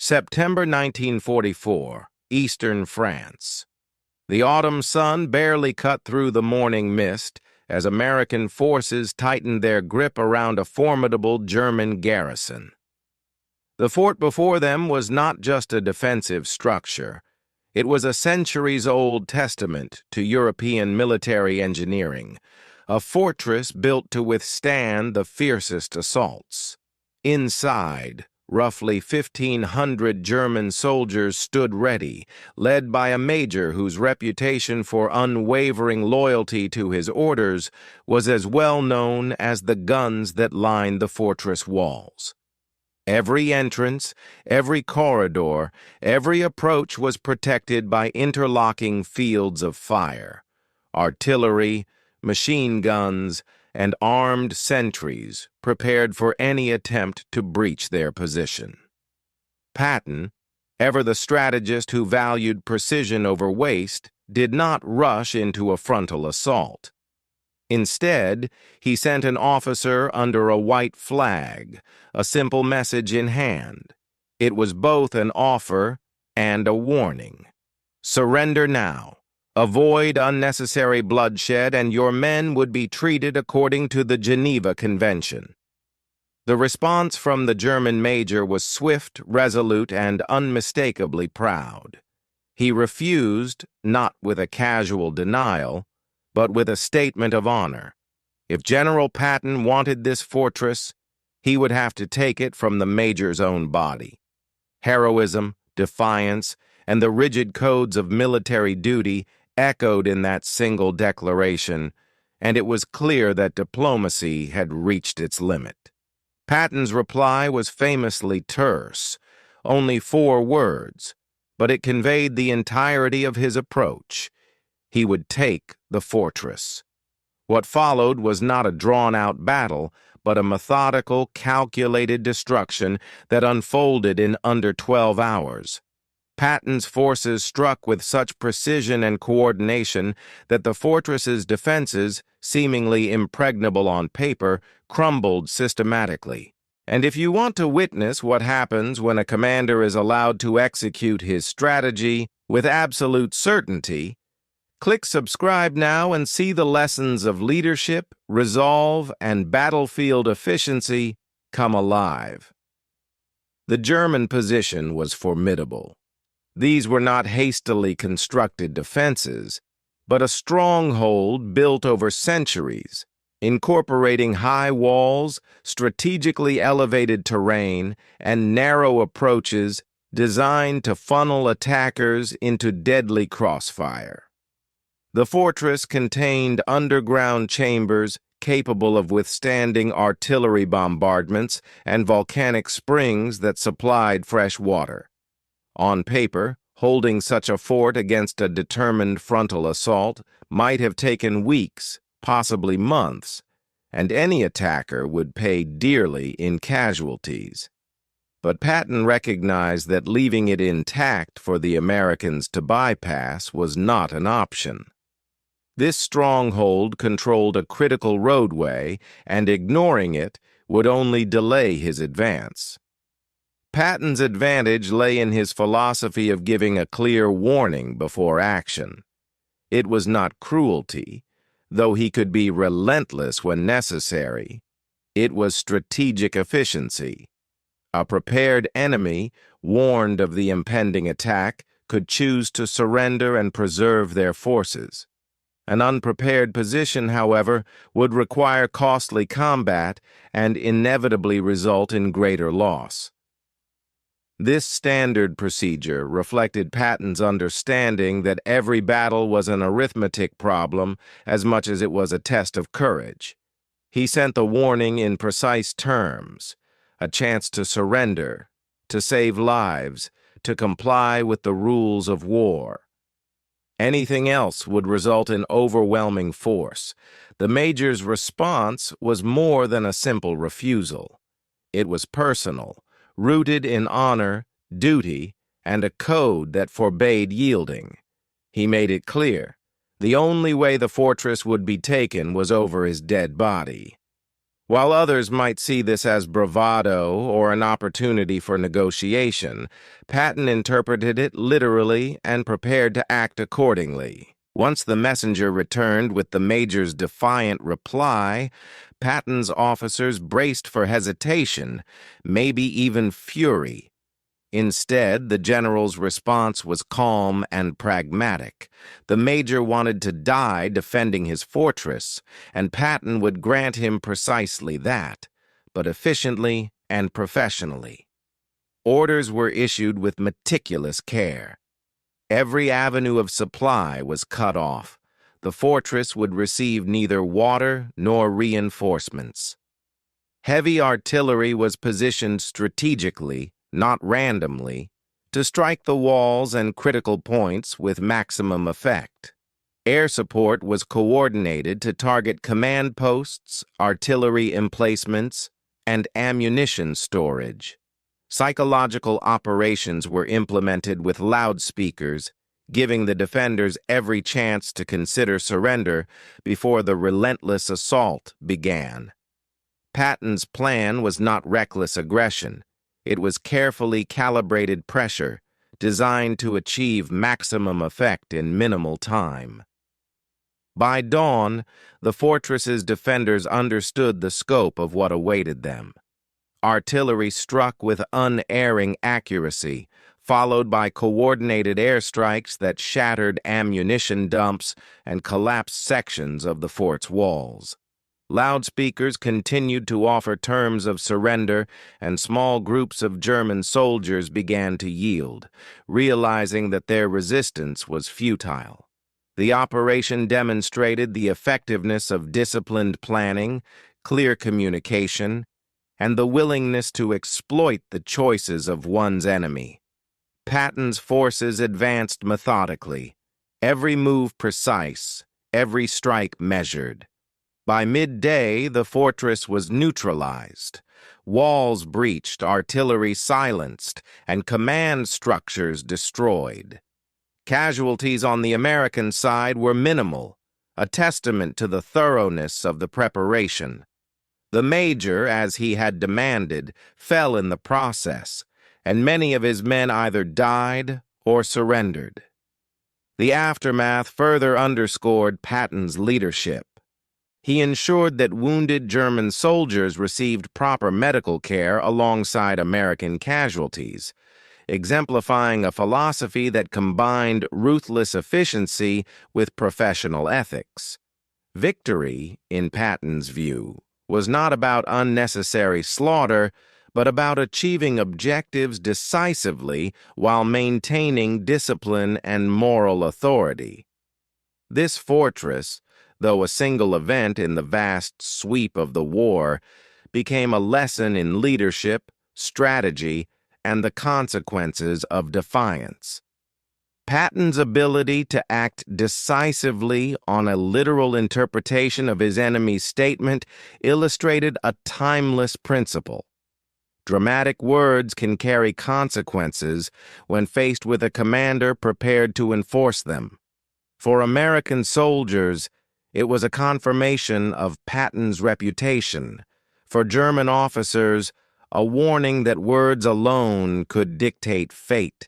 September 1944, Eastern France. The autumn sun barely cut through the morning mist as American forces tightened their grip around a formidable German garrison. The fort before them was not just a defensive structure. It was a centuries-old testament to European military engineering, a fortress built to withstand the fiercest assaults. Inside, roughly 1,500 German soldiers stood ready, led by a major whose reputation for unwavering loyalty to his orders was as well known as the guns that lined the fortress walls. Every entrance, every corridor, every approach was protected by interlocking fields of fire. Artillery, machine guns, and armed sentries prepared for any attempt to breach their position. Patton, ever the strategist who valued precision over waste, did not rush into a frontal assault. Instead, he sent an officer under a white flag, a simple message in hand. It was both an offer and a warning. Surrender now. Avoid unnecessary bloodshed, and your men would be treated according to the Geneva Convention. The response from the German major was swift, resolute, and unmistakably proud. He refused, not with a casual denial, but with a statement of honor. If General Patton wanted this fortress, he would have to take it from the major's own body. Heroism, defiance, and the rigid codes of military duty echoed in that single declaration, and it was clear that diplomacy had reached its limit. Patton's reply was famously terse, only 4 words, but it conveyed the entirety of his approach. He would take the fortress. What followed was not a drawn-out battle, but a methodical, calculated destruction that unfolded in under 12 hours. Patton's forces struck with such precision and coordination that the fortress's defenses, seemingly impregnable on paper, crumbled systematically. And if you want to witness what happens when a commander is allowed to execute his strategy with absolute certainty, click subscribe now and see the lessons of leadership, resolve, and battlefield efficiency come alive. The German position was formidable. These were not hastily constructed defenses, but a stronghold built over centuries, incorporating high walls, strategically elevated terrain, and narrow approaches designed to funnel attackers into deadly crossfire. The fortress contained underground chambers capable of withstanding artillery bombardments and volcanic springs that supplied fresh water. On paper, holding such a fort against a determined frontal assault might have taken weeks, possibly months, and any attacker would pay dearly in casualties. But Patton recognized that leaving it intact for the Americans to bypass was not an option. This stronghold controlled a critical roadway, and ignoring it would only delay his advance. Patton's advantage lay in his philosophy of giving a clear warning before action. It was not cruelty, though he could be relentless when necessary. It was strategic efficiency. A prepared enemy, warned of the impending attack, could choose to surrender and preserve their forces. An unprepared position, however, would require costly combat and inevitably result in greater loss. This standard procedure reflected Patton's understanding that every battle was an arithmetic problem as much as it was a test of courage. He sent the warning in precise terms, a chance to surrender, to save lives, to comply with the rules of war. Anything else would result in overwhelming force. The major's response was more than a simple refusal. It was personal, rooted in honor, duty, and a code that forbade yielding. He made it clear. The only way the fortress would be taken was over his dead body. While others might see this as bravado or an opportunity for negotiation, Patton interpreted it literally and prepared to act accordingly. Once the messenger returned with the major's defiant reply, Patton's officers braced for hesitation, maybe even fury. Instead, the general's response was calm and pragmatic. The major wanted to die defending his fortress, and Patton would grant him precisely that, but efficiently and professionally. Orders were issued with meticulous care. Every avenue of supply was cut off. The fortress would receive neither water nor reinforcements. Heavy artillery was positioned strategically, not randomly, to strike the walls and critical points with maximum effect. Air support was coordinated to target command posts, artillery emplacements, and ammunition storage. Psychological operations were implemented with loudspeakers, giving the defenders every chance to consider surrender before the relentless assault began. Patton's plan was not reckless aggression. It was carefully calibrated pressure designed to achieve maximum effect in minimal time. By dawn, the fortress's defenders understood the scope of what awaited them. Artillery struck with unerring accuracy, followed by coordinated airstrikes that shattered ammunition dumps and collapsed sections of the fort's walls. Loudspeakers continued to offer terms of surrender, and small groups of German soldiers began to yield, realizing that their resistance was futile. The operation demonstrated the effectiveness of disciplined planning, clear communication, and the willingness to exploit the choices of one's enemy. Patton's forces advanced methodically, every move precise, every strike measured. By midday, the fortress was neutralized, walls breached, artillery silenced, and command structures destroyed. Casualties on the American side were minimal, a testament to the thoroughness of the preparation. The major, as he had demanded, fell in the process, and many of his men either died or surrendered. The aftermath further underscored Patton's leadership. He ensured that wounded German soldiers received proper medical care alongside American casualties, exemplifying a philosophy that combined ruthless efficiency with professional ethics. Victory, in Patton's view, was not about unnecessary slaughter, but about achieving objectives decisively while maintaining discipline and moral authority. This fortress, though a single event in the vast sweep of the war, became a lesson in leadership, strategy, and the consequences of defiance. Patton's ability to act decisively on a literal interpretation of his enemy's statement illustrated a timeless principle. Dramatic words can carry consequences when faced with a commander prepared to enforce them. For American soldiers, it was a confirmation of Patton's reputation. For German officers, a warning that words alone could dictate fate.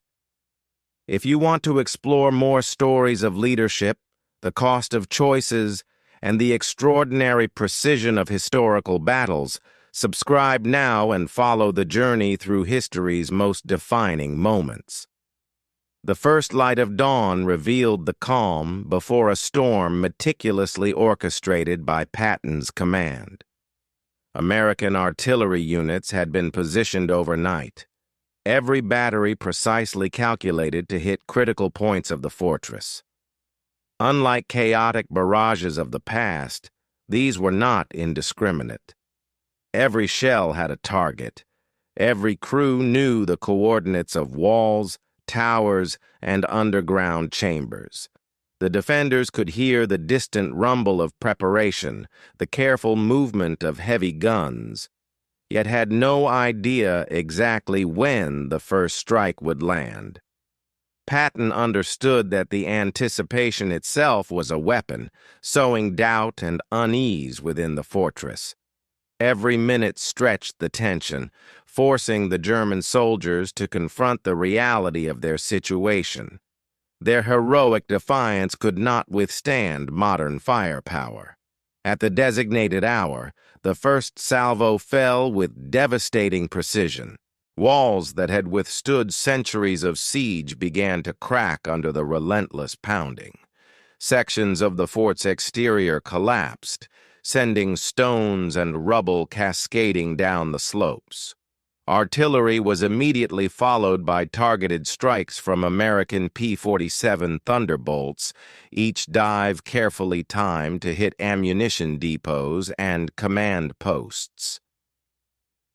If you want to explore more stories of leadership, the cost of choices, and the extraordinary precision of historical battles, subscribe now and follow the journey through history's most defining moments. The first light of dawn revealed the calm before a storm meticulously orchestrated by Patton's command. American artillery units had been positioned overnight, every battery precisely calculated to hit critical points of the fortress. Unlike chaotic barrages of the past, these were not indiscriminate. Every shell had a target. Every crew knew the coordinates of walls, towers, and underground chambers. The defenders could hear the distant rumble of preparation, the careful movement of heavy guns, yet had no idea exactly when the first strike would land. Patton understood that the anticipation itself was a weapon, sowing doubt and unease within the fortress. Every minute stretched the tension, forcing the German soldiers to confront the reality of their situation. Their heroic defiance could not withstand modern firepower. At the designated hour, the first salvo fell with devastating precision. Walls that had withstood centuries of siege began to crack under the relentless pounding. Sections of the fort's exterior collapsed, sending stones and rubble cascading down the slopes. Artillery was immediately followed by targeted strikes from American P-47 Thunderbolts, each dive carefully timed to hit ammunition depots and command posts.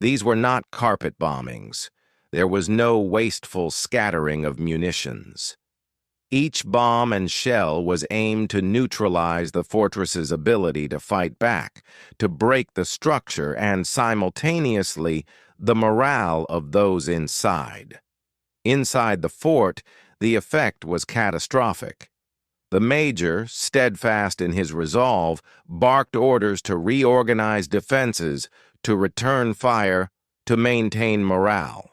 These were not carpet bombings. There was no wasteful scattering of munitions. Each bomb and shell was aimed to neutralize the fortress's ability to fight back, to break the structure and, simultaneously, the morale of those inside. Inside the fort, the effect was catastrophic. The major, steadfast in his resolve, barked orders to reorganize defenses, to return fire, to maintain morale.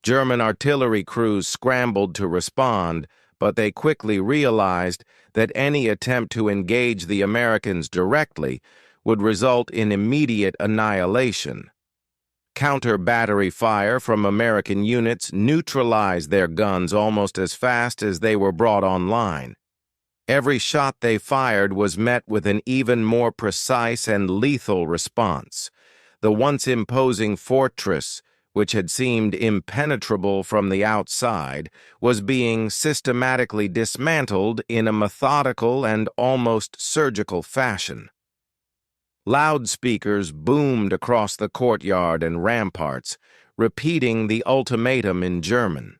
German artillery crews scrambled to respond, but they quickly realized that any attempt to engage the Americans directly would result in immediate annihilation. Counter-battery fire from American units neutralized their guns almost as fast as they were brought online. Every shot they fired was met with an even more precise and lethal response. The once imposing fortress, which had seemed impenetrable from the outside, was being systematically dismantled in a methodical and almost surgical fashion. Loudspeakers boomed across the courtyard and ramparts, repeating the ultimatum in German.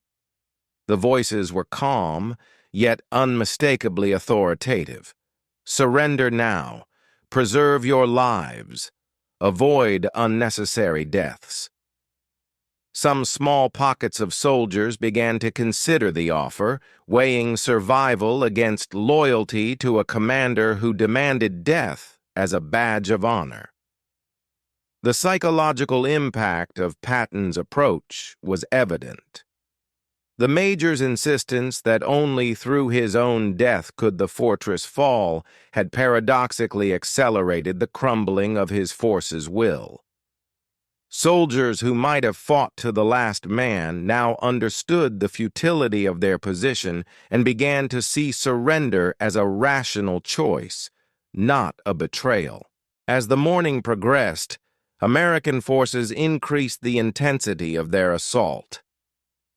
The voices were calm, yet unmistakably authoritative. Surrender now. Preserve your lives. Avoid unnecessary deaths. Some small pockets of soldiers began to consider the offer, weighing survival against loyalty to a commander who demanded death as a badge of honor. The psychological impact of Patton's approach was evident. The major's insistence that only through his own death could the fortress fall had paradoxically accelerated the crumbling of his force's will. Soldiers who might have fought to the last man now understood the futility of their position and began to see surrender as a rational choice, not a betrayal. As the morning progressed, American forces increased the intensity of their assault.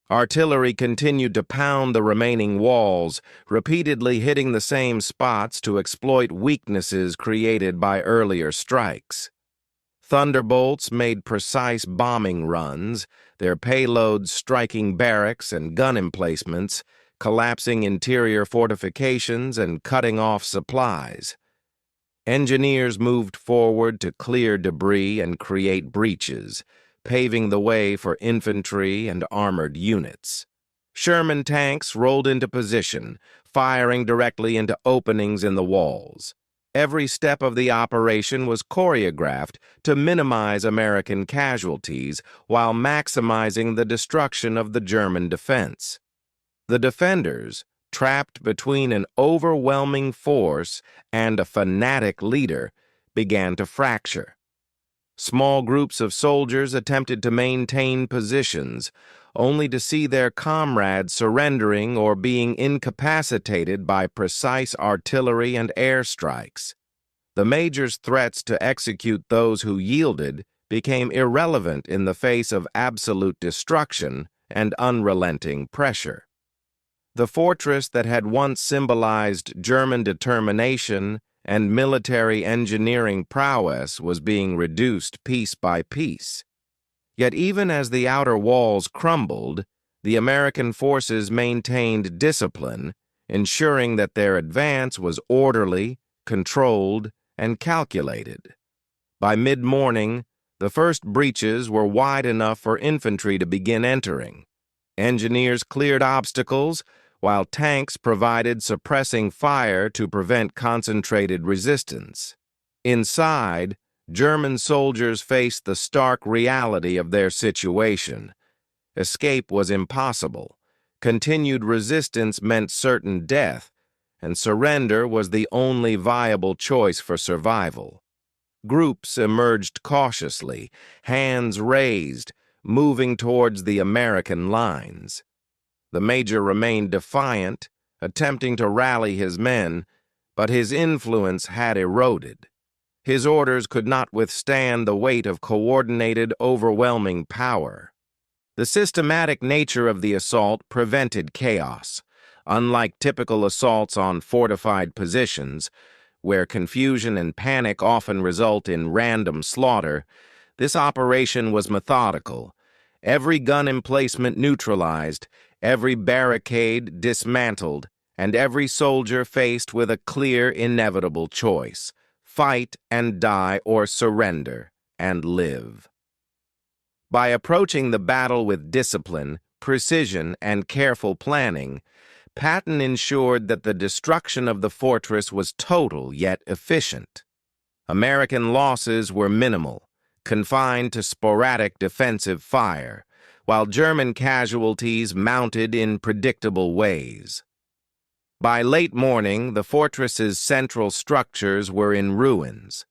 Artillery continued to pound the remaining walls, repeatedly hitting the same spots to exploit weaknesses created by earlier strikes. Thunderbolts made precise bombing runs, their payloads striking barracks and gun emplacements, collapsing interior fortifications and cutting off supplies. Engineers moved forward to clear debris and create breaches, paving the way for infantry and armored units. Sherman tanks rolled into position, firing directly into openings in the walls. Every step of the operation was choreographed to minimize American casualties while maximizing the destruction of the German defense. The defenders, trapped between an overwhelming force and a fanatic leader, began to fracture. Small groups of soldiers attempted to maintain positions, only to see their comrades surrendering or being incapacitated by precise artillery and airstrikes. The major's threats to execute those who yielded became irrelevant in the face of absolute destruction and unrelenting pressure. The fortress that had once symbolized German determination and military engineering prowess was being reduced piece by piece. Yet even as the outer walls crumbled, the American forces maintained discipline, ensuring that their advance was orderly, controlled, and calculated. By mid-morning, the first breaches were wide enough for infantry to begin entering. Engineers cleared obstacles, while tanks provided suppressing fire to prevent concentrated resistance. Inside, German soldiers faced the stark reality of their situation. Escape was impossible. Continued resistance meant certain death, and surrender was the only viable choice for survival. Groups emerged cautiously, hands raised, moving towards the American lines. The major remained defiant, attempting to rally his men, but his influence had eroded. His orders could not withstand the weight of coordinated, overwhelming power. The systematic nature of the assault prevented chaos. Unlike typical assaults on fortified positions, where confusion and panic often result in random slaughter, this operation was methodical. Every gun emplacement neutralized, every barricade dismantled, and every soldier faced with a clear, inevitable choice: fight and die or surrender and live. By approaching the battle with discipline, precision, and careful planning, Patton ensured that the destruction of the fortress was total yet efficient. American losses were minimal, confined to sporadic defensive fire, while German casualties mounted in predictable ways. By late morning, the fortress's central structures were in ruins.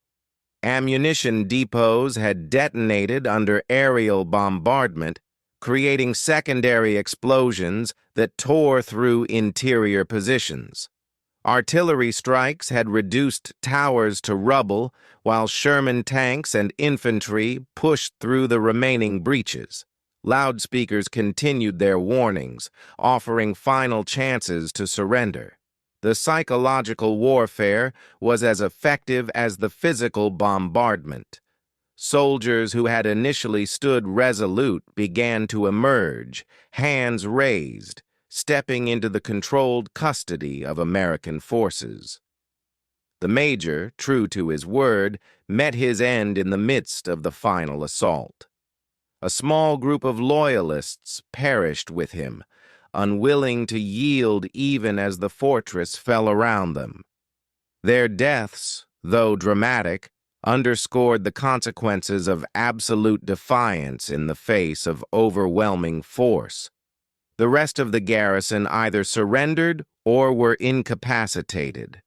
Ammunition depots had detonated under aerial bombardment, creating secondary explosions that tore through interior positions. Artillery strikes had reduced towers to rubble, while Sherman tanks and infantry pushed through the remaining breaches. Loudspeakers continued their warnings, offering final chances to surrender. The psychological warfare was as effective as the physical bombardment. Soldiers who had initially stood resolute began to emerge, hands raised, stepping into the controlled custody of American forces. The major, true to his word, met his end in the midst of the final assault. A small group of loyalists perished with him, unwilling to yield even as the fortress fell around them. Their deaths, though dramatic, underscored the consequences of absolute defiance in the face of overwhelming force. The rest of the garrison either surrendered or were incapacitated.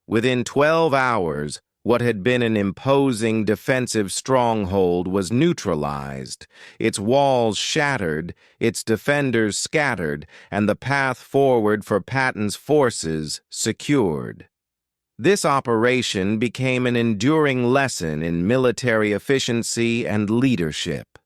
Within 12 hours, what had been an imposing defensive stronghold was neutralized, its walls shattered, its defenders scattered, and the path forward for Patton's forces secured. This operation became an enduring lesson in military efficiency and leadership.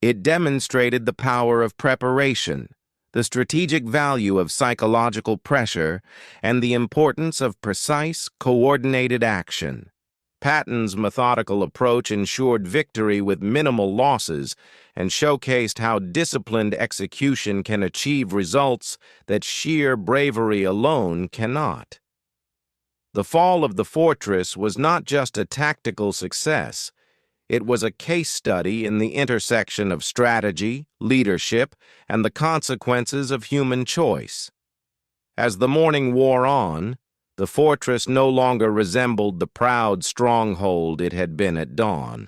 It demonstrated the power of preparation, the strategic value of psychological pressure, and the importance of precise, coordinated action. Patton's methodical approach ensured victory with minimal losses and showcased how disciplined execution can achieve results that sheer bravery alone cannot. The fall of the fortress was not just a tactical success. It was a case study in the intersection of strategy, leadership, and the consequences of human choice. As the morning wore on, the fortress no longer resembled the proud stronghold it had been at dawn.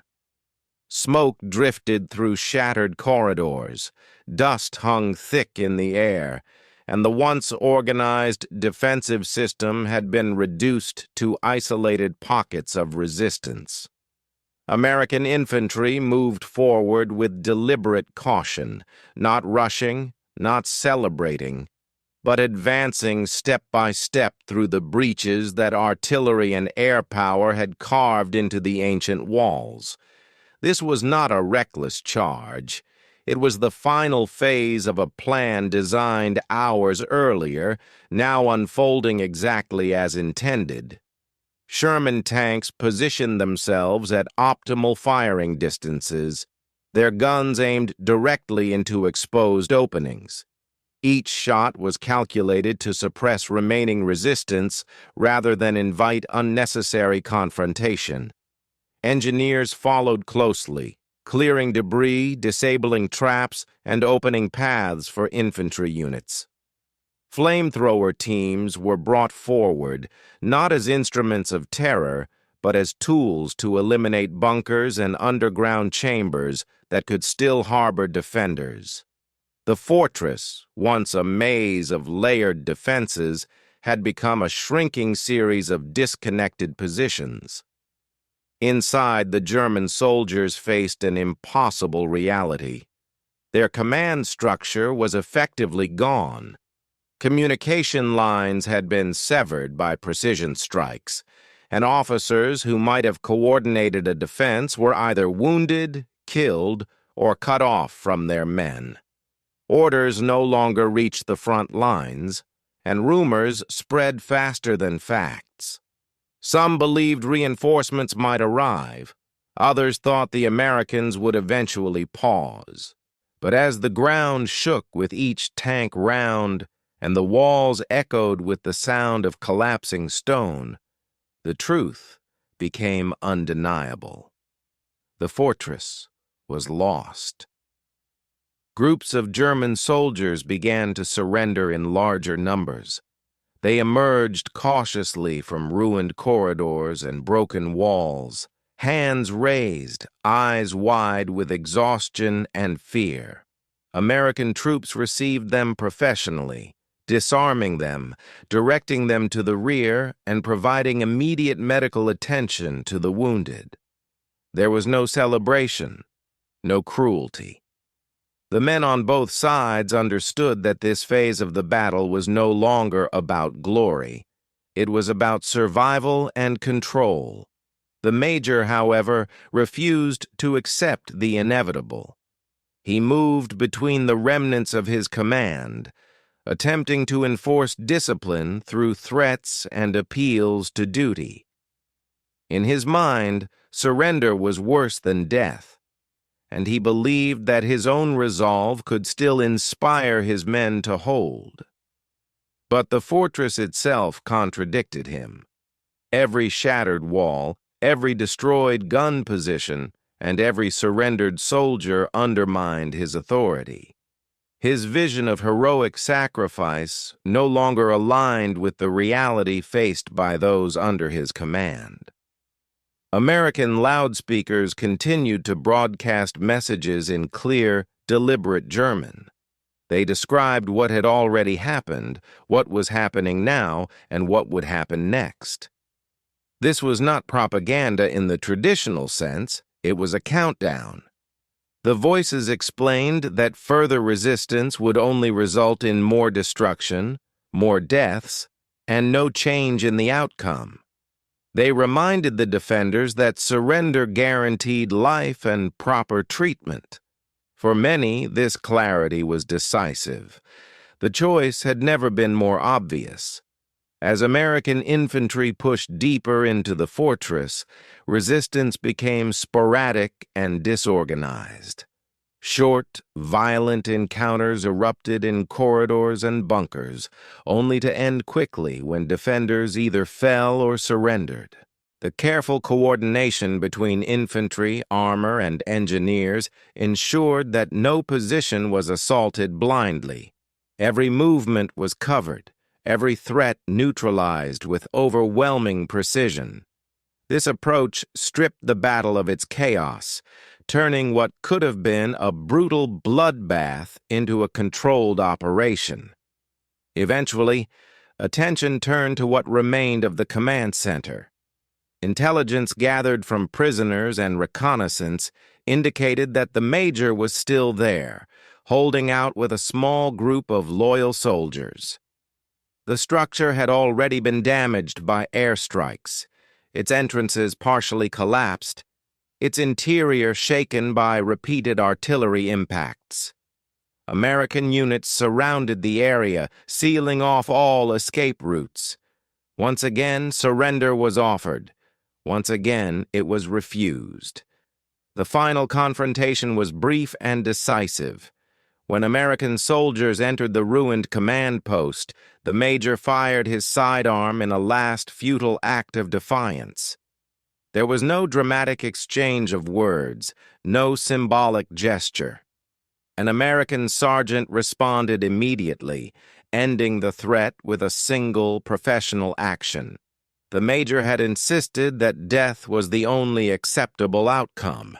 Smoke drifted through shattered corridors, dust hung thick in the air, and the once organized defensive system had been reduced to isolated pockets of resistance. American infantry moved forward with deliberate caution, not rushing, not celebrating, but advancing step by step through the breaches that artillery and air power had carved into the ancient walls. This was not a reckless charge. It was the final phase of a plan designed hours earlier, now unfolding exactly as intended. Sherman tanks positioned themselves at optimal firing distances, their guns aimed directly into exposed openings. Each shot was calculated to suppress remaining resistance rather than invite unnecessary confrontation. Engineers followed closely, clearing debris, disabling traps, and opening paths for infantry units. Flamethrower teams were brought forward, not as instruments of terror, but as tools to eliminate bunkers and underground chambers that could still harbor defenders. The fortress, once a maze of layered defenses, had become a shrinking series of disconnected positions. Inside, the German soldiers faced an impossible reality. Their command structure was effectively gone. Communication lines had been severed by precision strikes, and officers who might have coordinated a defense were either wounded, killed, or cut off from their men. Orders no longer reached the front lines, and rumors spread faster than facts. Some believed reinforcements might arrive. Others thought the Americans would eventually pause. But as the ground shook with each tank round and the walls echoed with the sound of collapsing stone, the truth became undeniable. The fortress was lost. Groups of German soldiers began to surrender in larger numbers. They emerged cautiously from ruined corridors and broken walls, hands raised, eyes wide with exhaustion and fear. American troops received them professionally, disarming them, directing them to the rear, and providing immediate medical attention to the wounded. There was no celebration, no cruelty. The men on both sides understood that this phase of the battle was no longer about glory. It was about survival and control. The major, however, refused to accept the inevitable. He moved between the remnants of his command, attempting to enforce discipline through threats and appeals to duty. In his mind, surrender was worse than death, and he believed that his own resolve could still inspire his men to hold. But the fortress itself contradicted him. Every shattered wall, every destroyed gun position, and every surrendered soldier undermined his authority. His vision of heroic sacrifice no longer aligned with the reality faced by those under his command. American loudspeakers continued to broadcast messages in clear, deliberate German. They described what had already happened, what was happening now, and what would happen next. This was not propaganda in the traditional sense, it was a countdown. The voices explained that further resistance would only result in more destruction, more deaths, and no change in the outcome. They reminded the defenders that surrender guaranteed life and proper treatment. For many, this clarity was decisive. The choice had never been more obvious. As American infantry pushed deeper into the fortress, resistance became sporadic and disorganized. Short, violent encounters erupted in corridors and bunkers, only to end quickly when defenders either fell or surrendered. The careful coordination between infantry, armor, and engineers ensured that no position was assaulted blindly. Every movement was covered, every threat neutralized with overwhelming precision. This approach stripped the battle of its chaos, turning what could have been a brutal bloodbath into a controlled operation. Eventually, attention turned to what remained of the command center. Intelligence gathered from prisoners and reconnaissance indicated that the major was still there, holding out with a small group of loyal soldiers. The structure had already been damaged by airstrikes, its entrances partially collapsed, its interior shaken by repeated artillery impacts. American units surrounded the area, sealing off all escape routes. Once again, surrender was offered. Once again, it was refused. The final confrontation was brief and decisive. When American soldiers entered the ruined command post, the major fired his sidearm in a last futile act of defiance. There was no dramatic exchange of words, no symbolic gesture. An American sergeant responded immediately, ending the threat with a single professional action. The major had insisted that death was the only acceptable outcome.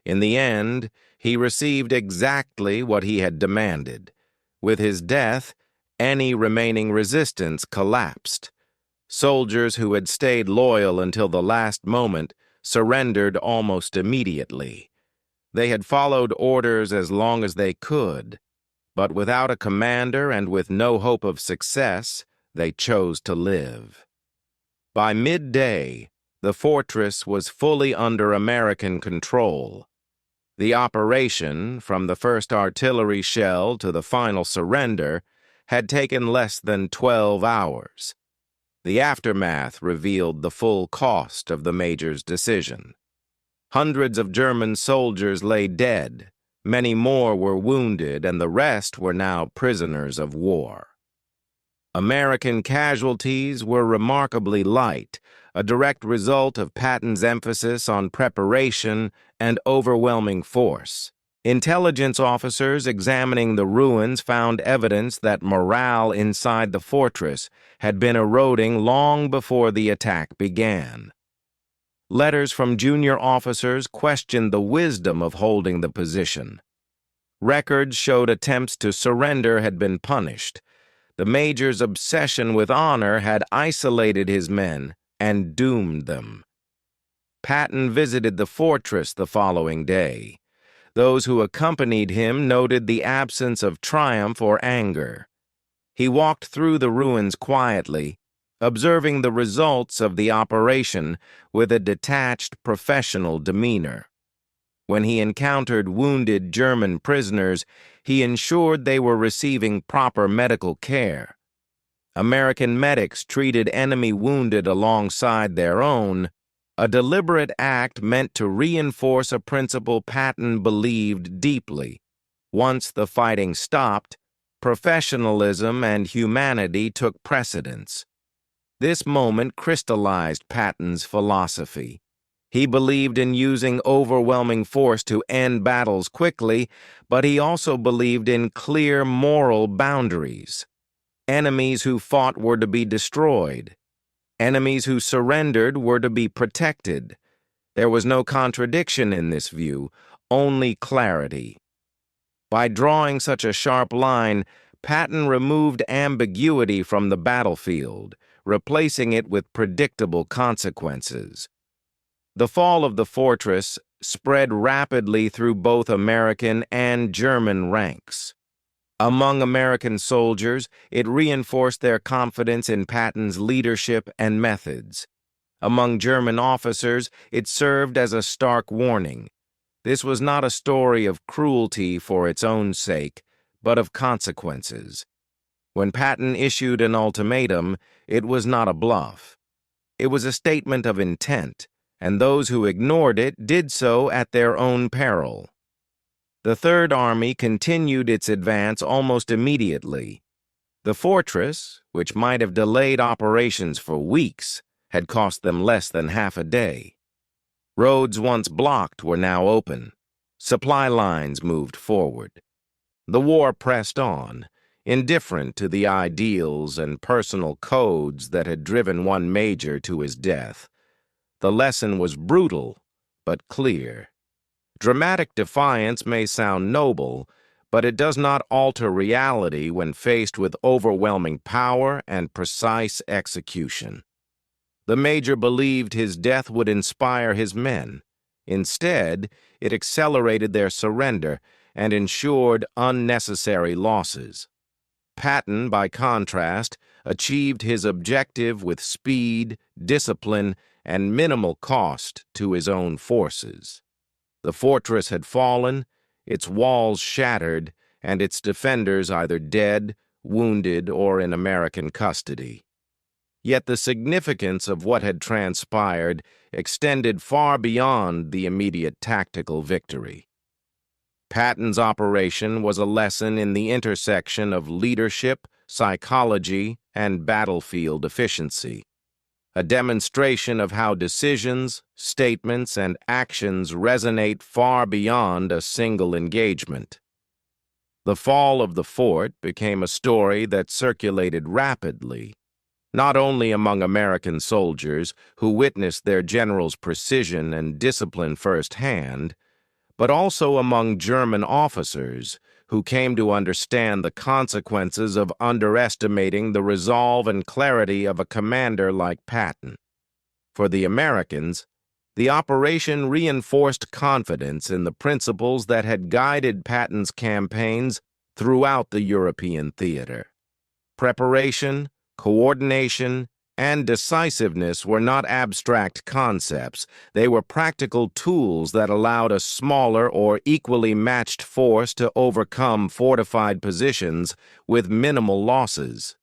In the end, he received exactly what he had demanded. With his death, any remaining resistance collapsed. Soldiers who had stayed loyal until the last moment surrendered almost immediately. They had followed orders as long as they could, but without a commander and with no hope of success, they chose to live. By midday, the fortress was fully under American control. The operation, from the first artillery shell to the final surrender, had taken less than 12 hours. The aftermath revealed the full cost of the major's decision. Hundreds of German soldiers lay dead, many more were wounded, and the rest were now prisoners of war. American casualties were remarkably light, a direct result of Patton's emphasis on preparation and overwhelming force. Intelligence officers examining the ruins found evidence that morale inside the fortress had been eroding long before the attack began. Letters from junior officers questioned the wisdom of holding the position. Records showed attempts to surrender had been punished. The major's obsession with honor had isolated his men and doomed them. Patton visited the fortress the following day. Those who accompanied him noted the absence of triumph or anger. He walked through the ruins quietly, observing the results of the operation with a detached, professional demeanor. When he encountered wounded German prisoners, he ensured they were receiving proper medical care. American medics treated enemy wounded alongside their own, a deliberate act meant to reinforce a principle Patton believed deeply. Once the fighting stopped, professionalism and humanity took precedence. This moment crystallized Patton's philosophy. He believed in using overwhelming force to end battles quickly, but he also believed in clear moral boundaries. Enemies who fought were to be destroyed. Enemies who surrendered were to be protected. There was no contradiction in this view, only clarity. By drawing such a sharp line, Patton removed ambiguity from the battlefield, replacing it with predictable consequences. The fall of the fortress spread rapidly through both American and German ranks. Among American soldiers, it reinforced their confidence in Patton's leadership and methods. Among German officers, it served as a stark warning. This was not a story of cruelty for its own sake, but of consequences. When Patton issued an ultimatum, it was not a bluff. It was a statement of intent, and those who ignored it did so at their own peril. The Third Army continued its advance almost immediately. The fortress, which might have delayed operations for weeks, had cost them less than half a day. Roads once blocked were now open. Supply lines moved forward. The war pressed on, indifferent to the ideals and personal codes that had driven one major to his death. The lesson was brutal, but clear. Dramatic defiance may sound noble, but it does not alter reality when faced with overwhelming power and precise execution. The major believed his death would inspire his men. Instead, it accelerated their surrender and ensured unnecessary losses. Patton, by contrast, achieved his objective with speed, discipline, and minimal cost to his own forces. The fortress had fallen, its walls shattered, and its defenders either dead, wounded, or in American custody. Yet the significance of what had transpired extended far beyond the immediate tactical victory. Patton's operation was a lesson in the intersection of leadership, psychology, and battlefield efficiency. A demonstration of how decisions, statements, and actions resonate far beyond a single engagement. The fall of the fort became a story that circulated rapidly, not only among American soldiers who witnessed their general's precision and discipline firsthand, but also among German officers who came to understand the consequences of underestimating the resolve and clarity of a commander like Patton. For the Americans, the operation reinforced confidence in the principles that had guided Patton's campaigns throughout the European theater. Preparation, coordination, and decisiveness were not abstract concepts. They were practical tools that allowed a smaller or equally matched force to overcome fortified positions with minimal losses.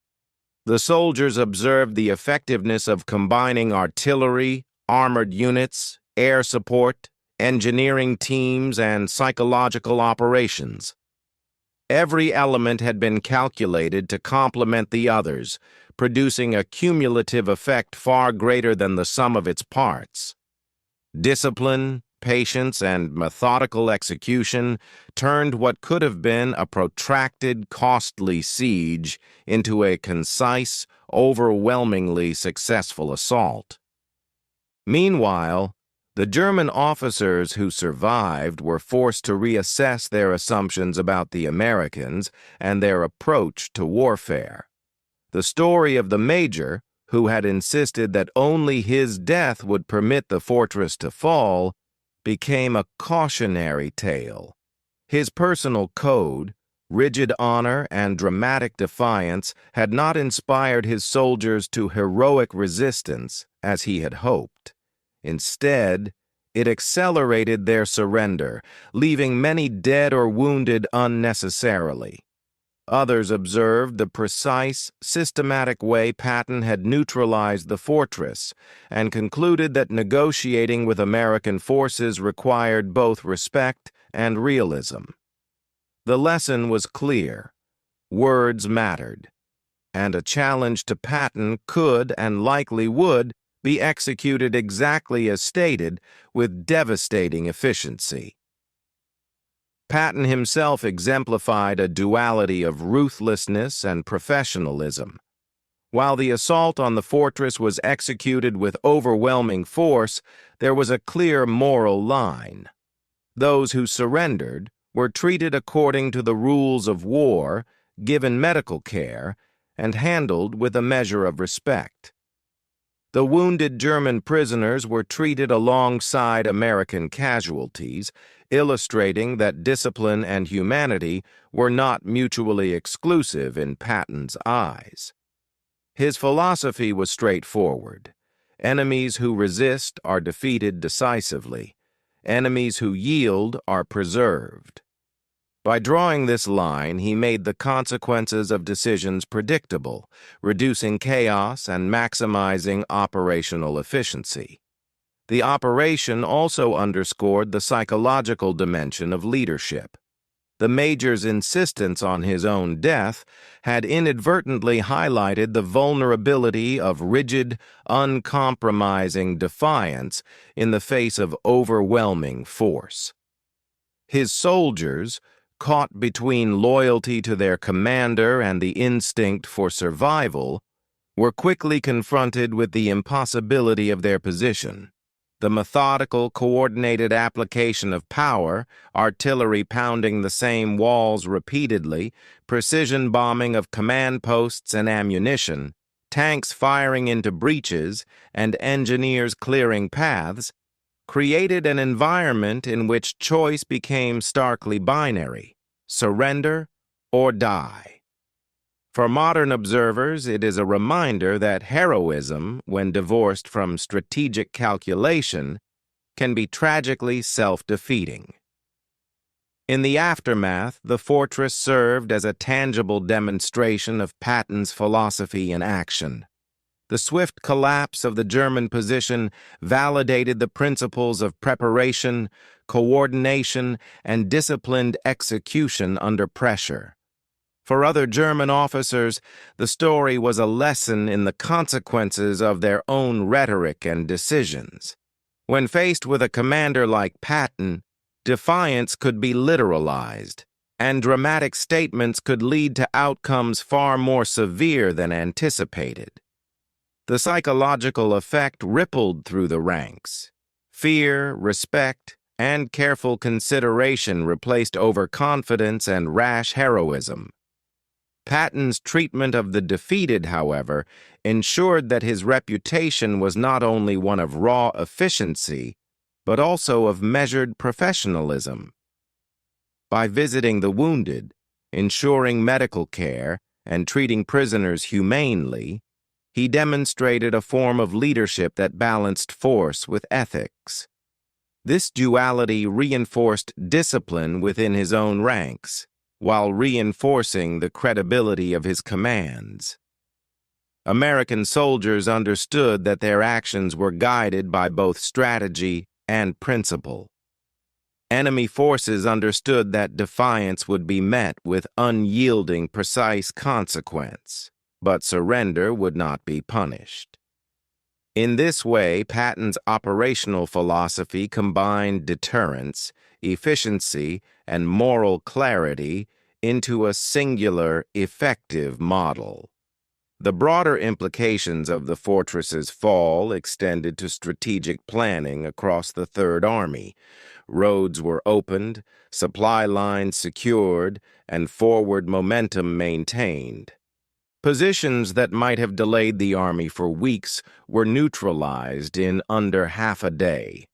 The soldiers observed the effectiveness of combining artillery, armored units, air support, engineering teams, and psychological operations. Every element had been calculated to complement the others, producing a cumulative effect far greater than the sum of its parts. Discipline, patience, and methodical execution turned what could have been a protracted, costly siege into a concise, overwhelmingly successful assault. Meanwhile, the German officers who survived were forced to reassess their assumptions about the Americans and their approach to warfare. The story of the major, who had insisted that only his death would permit the fortress to fall, became a cautionary tale. His personal code, rigid honor and dramatic defiance, had not inspired his soldiers to heroic resistance as he had hoped. Instead, it accelerated their surrender, leaving many dead or wounded unnecessarily. Others observed the precise, systematic way Patton had neutralized the fortress and concluded that negotiating with American forces required both respect and realism. The lesson was clear. Words mattered, and a challenge to Patton could and likely would be executed exactly as stated with devastating efficiency. Patton himself exemplified a duality of ruthlessness and professionalism. While the assault on the fortress was executed with overwhelming force, there was a clear moral line. Those who surrendered were treated according to the rules of war, given medical care, and handled with a measure of respect. The wounded German prisoners were treated alongside American casualties, illustrating that discipline and humanity were not mutually exclusive in Patton's eyes. His philosophy was straightforward. Enemies who resist are defeated decisively. Enemies who yield are preserved. By drawing this line, he made the consequences of decisions predictable, reducing chaos and maximizing operational efficiency. The operation also underscored the psychological dimension of leadership. The major's insistence on his own death had inadvertently highlighted the vulnerability of rigid, uncompromising defiance in the face of overwhelming force. His soldiers, caught between loyalty to their commander and the instinct for survival, were quickly confronted with the impossibility of their position. The methodical, coordinated application of power, artillery pounding the same walls repeatedly, precision bombing of command posts and ammunition, tanks firing into breaches, and engineers clearing paths, created an environment in which choice became starkly binary: surrender or die. For modern observers, it is a reminder that heroism, when divorced from strategic calculation, can be tragically self-defeating. In the aftermath, the fortress served as a tangible demonstration of Patton's philosophy in action. The swift collapse of the German position validated the principles of preparation, coordination, and disciplined execution under pressure. For other German officers, the story was a lesson in the consequences of their own rhetoric and decisions. When faced with a commander like Patton, defiance could be literalized, and dramatic statements could lead to outcomes far more severe than anticipated. The psychological effect rippled through the ranks. Fear, respect, and careful consideration replaced overconfidence and rash heroism. Patton's treatment of the defeated, however, ensured that his reputation was not only one of raw efficiency, but also of measured professionalism. By visiting the wounded, ensuring medical care, and treating prisoners humanely, he demonstrated a form of leadership that balanced force with ethics. This duality reinforced discipline within his own ranks, while reinforcing the credibility of his commands. American soldiers understood that their actions were guided by both strategy and principle. Enemy forces understood that defiance would be met with unyielding, precise consequence, but surrender would not be punished. In this way, Patton's operational philosophy combined deterrence, efficiency, and moral clarity into a singular, effective model. The broader implications of the fortress's fall extended to strategic planning across the Third Army. Roads were opened, supply lines secured, and forward momentum maintained. Positions that might have delayed the army for weeks were neutralized in under half a day.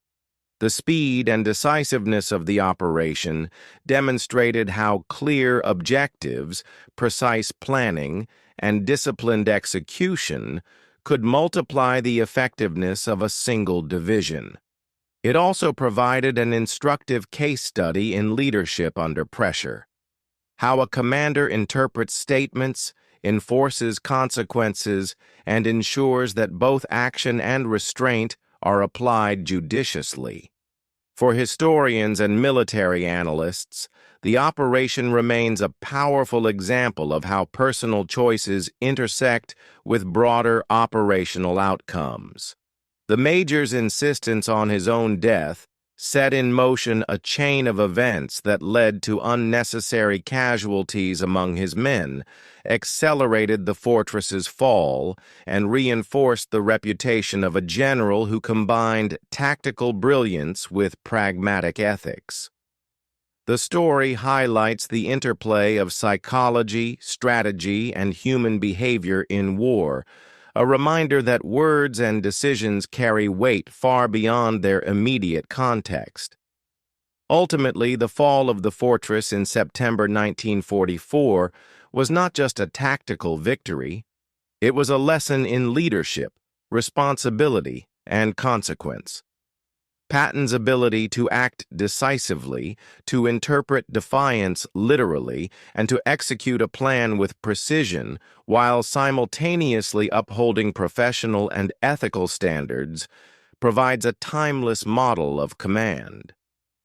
The speed and decisiveness of the operation demonstrated how clear objectives, precise planning, and disciplined execution could multiply the effectiveness of a single division. It also provided an instructive case study in leadership under pressure. How a commander interprets statements, enforces consequences, and ensures that both action and restraint are applied judiciously. For historians and military analysts, the operation remains a powerful example of how personal choices intersect with broader operational outcomes. The major's insistence on his own death set in motion a chain of events that led to unnecessary casualties among his men, accelerated the fortress's fall, and reinforced the reputation of a general who combined tactical brilliance with pragmatic ethics. The story highlights the interplay of psychology, strategy, and human behavior in war, a reminder that words and decisions carry weight far beyond their immediate context. Ultimately, the fall of the fortress in September 1944 was not just a tactical victory. It was a lesson in leadership, responsibility, and consequence. Patton's ability to act decisively, to interpret defiance literally, and to execute a plan with precision while simultaneously upholding professional and ethical standards provides a timeless model of command.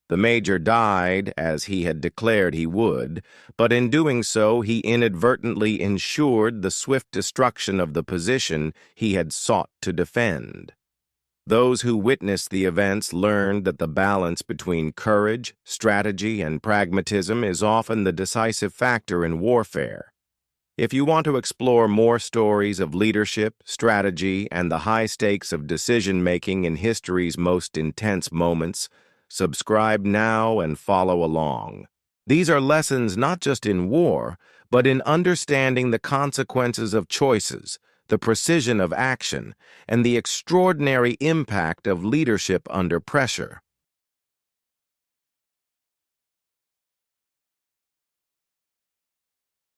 The major died, as he had declared he would, but in doing so he inadvertently ensured the swift destruction of the position he had sought to defend. Those who witnessed the events learned that the balance between courage, strategy, and pragmatism is often the decisive factor in warfare. If you want to explore more stories of leadership, strategy, and the high stakes of decision-making in history's most intense moments, subscribe now and follow along. These are lessons not just in war, but in understanding the consequences of choices, the precision of action, and the extraordinary impact of leadership under pressure.